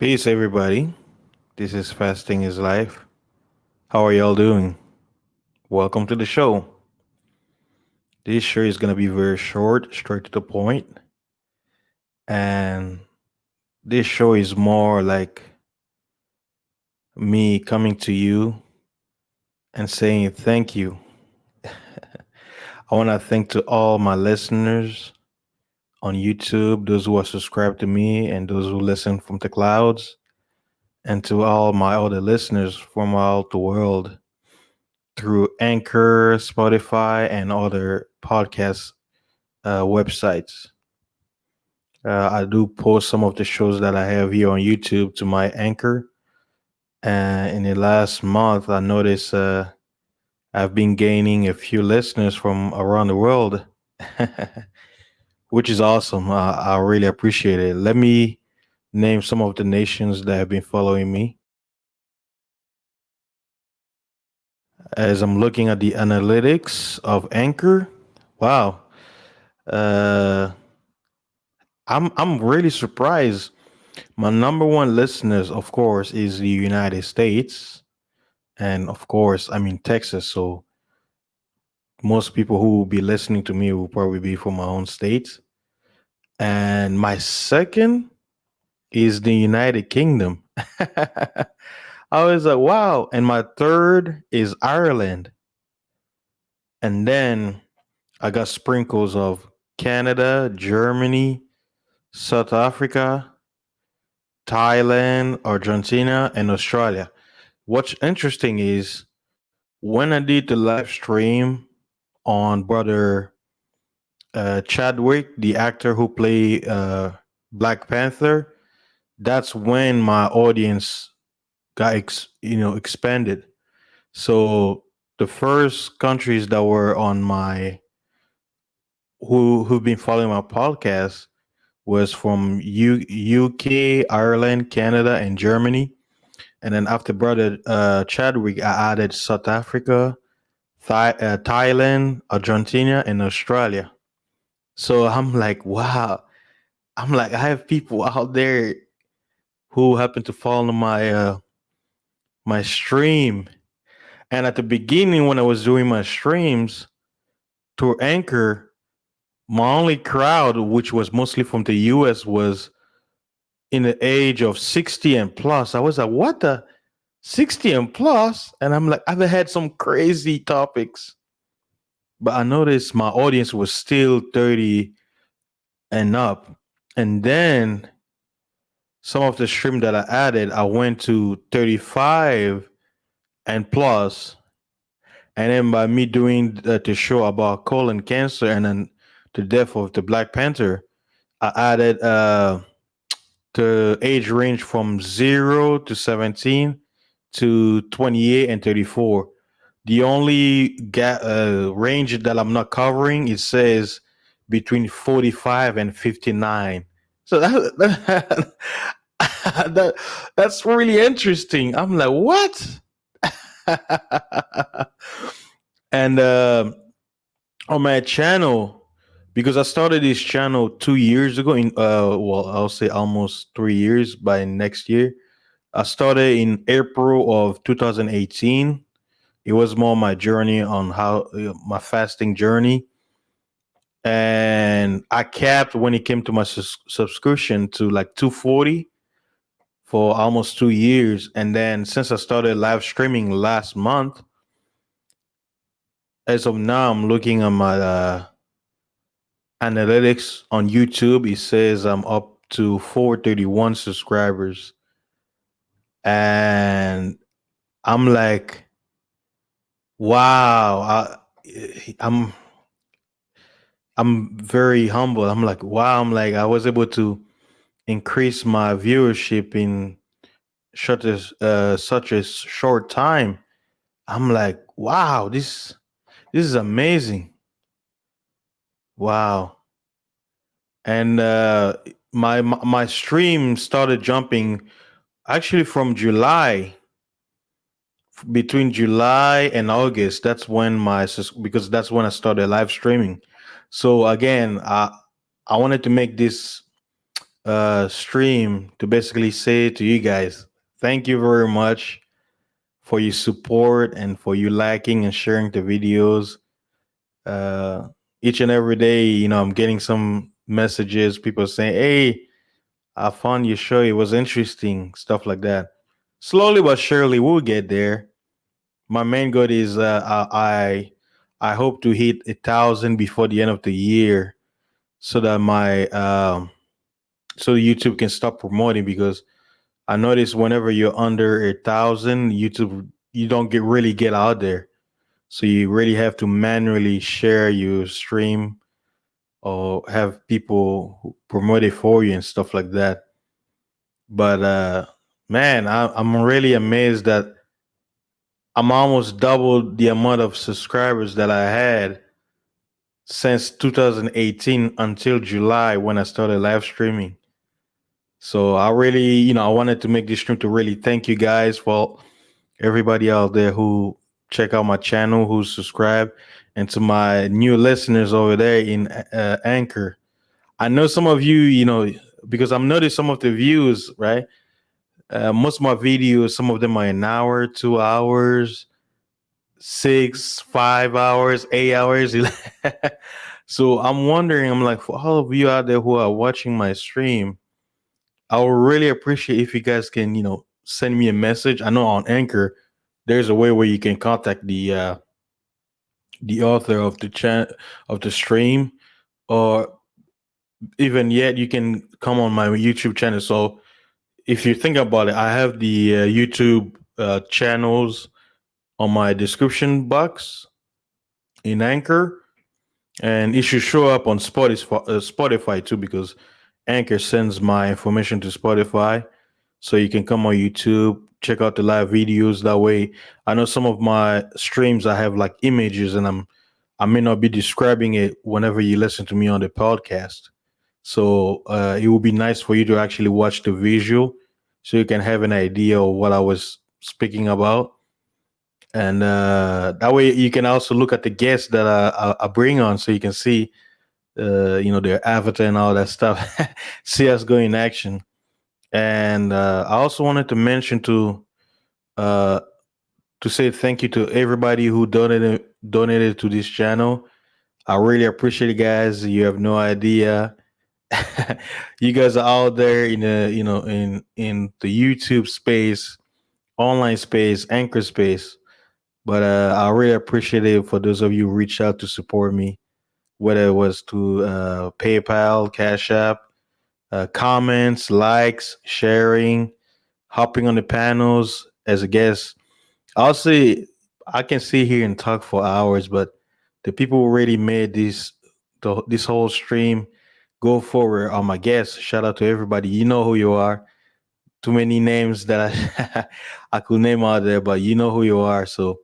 Peace, everybody. This is Fasting is Life. How are y'all doing? Welcome to the show. This show is going to be very short, straight to the point, and this show is more like me coming to you and saying thank you. I want to thank to all my listeners on YouTube, those who are subscribed to me, and those who listen from the clouds, and to all my other listeners from all the world through Anchor, Spotify, and other podcast websites. I do post some of the shows that I have here on YouTube to my Anchor. And in the last month, I noticed I've been gaining a few listeners from around the world, which is awesome. I really appreciate it. Let me name some of the nations that have been following me. As I'm looking at the analytics of Anchor, wow, uh, I'm really surprised. My number one listeners, of course, is the United States, and of course, I'm in Texas. So most people who will be listening to me will probably be from my own state. And my second is the United Kingdom. I was like, wow. And my third is Ireland. And then I got sprinkles of Canada, Germany, South Africa, Thailand, Argentina, and Australia. What's interesting is when I did the live stream on brother Chadwick, the actor who played Black Panther, that's when my audience got expanded. So the first countries that were on my who've been following my podcast was from UK, Ireland, Canada, and Germany. And then after brother Chadwick, I added South Africa, Thailand, Argentina, and Australia. So I'm like, wow. I'm like, I have people out there who happen to follow my stream. And at the beginning, when I was doing my streams through Anchor, my only crowd, which was mostly from the US, was in the age of 60 and plus. I was like, what the 60 and plus? And I'm like, I've had some crazy topics. But I noticed my audience was still 30 and up. And then some of the stream that I added, I went to 35 and plus. And then by me doing the show about colon cancer and then the death of the Black Panther, I added the age range from 0 to 17 to 28 and 34. The only range that I'm not covering, it says between 45 and 59. So that that's really interesting. I'm like, what? And on my channel, because I started this channel 2 years ago, in well, I'll say almost 3 years by next year. I started in April of 2018. It was more my journey on how my fasting journey, and I capped when it came to my subscription to like 240 for almost 2 years. And then since I started live streaming last month, as of now, I'm looking at my analytics on YouTube. It says I'm up to 431 subscribers, and I'm like, wow. I'm I'm very humble. I'm like, wow. I'm like, I was able to increase my viewership in such a short time. I'm like, wow, this is amazing. Wow. And my stream started jumping actually from July, between July and August. That's when because that's when I started live streaming. So again, I wanted to make this stream to basically say to you guys, thank you very much for your support and for you liking and sharing the videos. Uh, each and every day, I'm getting some messages, people saying, "Hey, I found your show. It was interesting," stuff like that. Slowly but surely, we'll get there. My main goal is I hope to hit 1,000 before the end of the year, so that my so YouTube can stop promoting, because I notice whenever you're under 1,000, YouTube, you don't get out there. So you really have to manually share your stream or have people who promote it for you and stuff like that. But man, I'm really amazed that I'm almost double the amount of subscribers that I had since 2018 until July when I started live streaming. So I really, I wanted to make this stream to really thank you guys for everybody out there who check out my channel, who subscribe, and to my new listeners over there in Anchor. I know some of you, because I've noticed some of the views, right? Most of my videos, some of them are an hour, 2 hours, 6, 5 hours, 8 hours. So I'm wondering, I'm like, for all of you out there who are watching my stream, I would really appreciate if you guys can, send me a message. I know on Anchor, there's a way where you can contact the author of the stream, or even yet you can come on my YouTube channel. So if you think about it, I have the YouTube channels on my description box in Anchor, and it should show up on Spotify too, because Anchor sends my information to Spotify. So you can come on YouTube, check out the live videos. That way, I know some of my streams I have like images, and I may not be describing it whenever you listen to me on the podcast. So it would be nice for you to actually watch the visual, so you can have an idea of what I was speaking about, and that way you can also look at the guests that I bring on, so you can see their avatar and all that stuff. See us go in action. And I also wanted to mention uh, to say thank you to everybody who donated to this channel. I really appreciate it, guys. You have no idea. You guys are out there in the in the YouTube space, online space, Anchor space. But I really appreciate it for those of you who reached out to support me, whether it was to PayPal, Cash App, comments, likes, sharing, hopping on the panels as a guest. I'll say I can sit here and talk for hours, but the people who already made this whole stream go forward are my guests. Shout out to everybody. You know who you are. Too many names that I could name out there, but you know who you are. So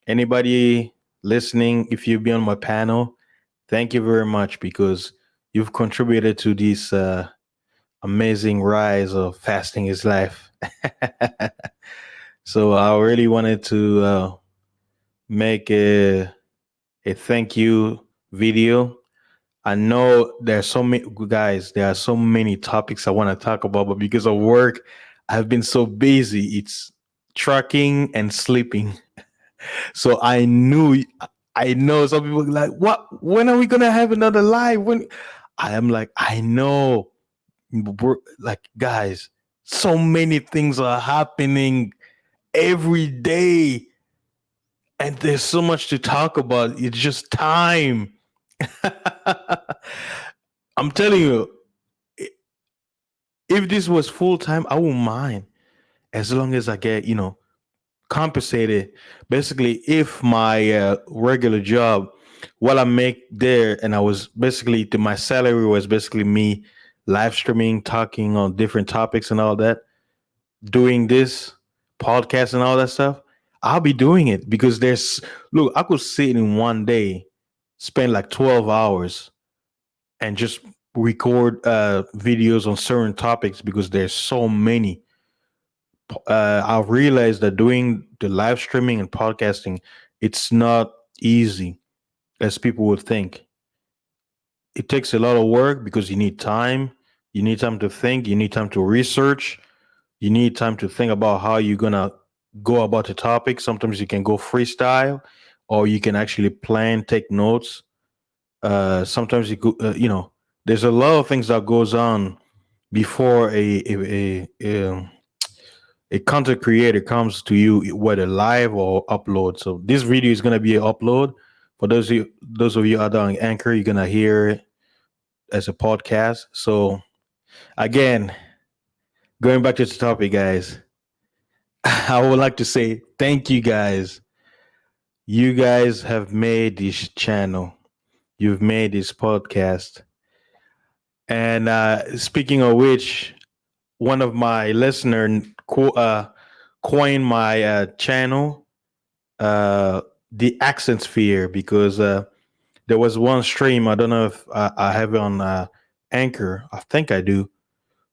anybody listening, if you be on my panel, thank you very much, because you've contributed to this amazing rise of fasting is life. So I really wanted to make a thank you video. I know there's so many guys, there are so many topics I want to talk about, but because of work, I've been so busy. It's trucking and sleeping. So I know some people like, what? When are we gonna have another live? When I am like, I know, we're like, guys, so many things are happening every day, and there's so much to talk about. It's just time. I'm telling you, if this was full time, I wouldn't mind, as long as I get, compensated. Basically, if my regular job, what I make there, and I was basically my salary was basically me live streaming, talking on different topics and all that, doing this podcast and all that stuff, I'll be doing it, because look, I could sit in one day, spend like 12 hours and just record videos on certain topics, because there's so many. I realized that doing the live streaming and podcasting, it's not easy as people would think. It takes a lot of work because you need time, You need time to think. You need time to research. You need time to think about how you're gonna go about the topic. Sometimes you can go freestyle, or you can actually plan, take notes. Sometimes there's a lot of things that goes on before a content creator comes to you, whether live or upload. So this video is gonna be an upload. For those of you out there on Anchor, you're gonna hear it as a podcast. So again, going back to the topic, guys, I would like to say thank you guys. You guys have made this channel. You've made this podcast. And speaking of which, one of my listener coined my channel the Accentsphere because there was one stream. I don't know if I have it on Anchor. I think I do,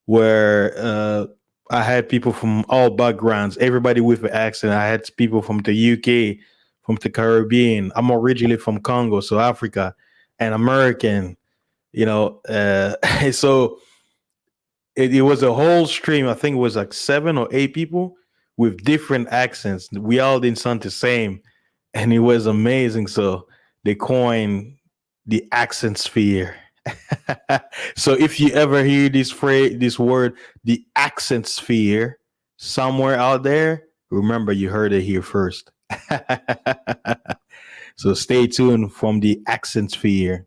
where I had people from all backgrounds, everybody with an accent. I had people from the UK, from the Caribbean. I'm originally from Congo, so Africa, and American. So it was a whole stream. I think it was like 7 or 8 people with different accents. We all didn't sound the same, and it was amazing. So they coined the accent sphere. So if you ever hear this word, the accent sphere, somewhere out there, remember you heard it here first. So stay tuned from the accent sphere.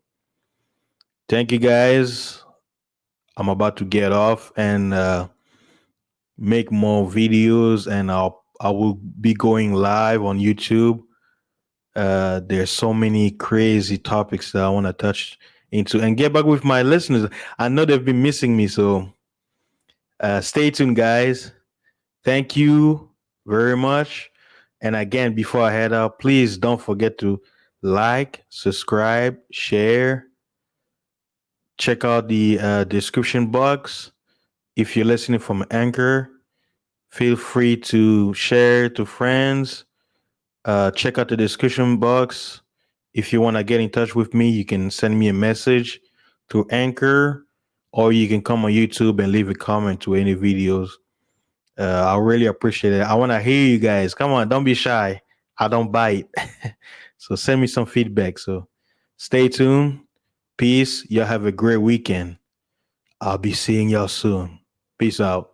Thank you guys. I'm about to get off and make more videos, and I will be going live on YouTube. There's so many crazy topics that I want to touch into and get back with my listeners. I know they've been missing me, so stay tuned, guys. Thank you very much. And again, before I head out, please don't forget to like, subscribe, share. Check out the description box. If you're listening from Anchor, feel free to share to friends. Check out the description box. If you want to get in touch with me, you can send me a message through Anchor, or you can come on YouTube and leave a comment to any videos. I really appreciate it. I want to hear you guys. Come on, don't be shy. I don't bite. So send me some feedback. So stay tuned. Peace. Y'all have a great weekend. I'll be seeing y'all soon. Peace out.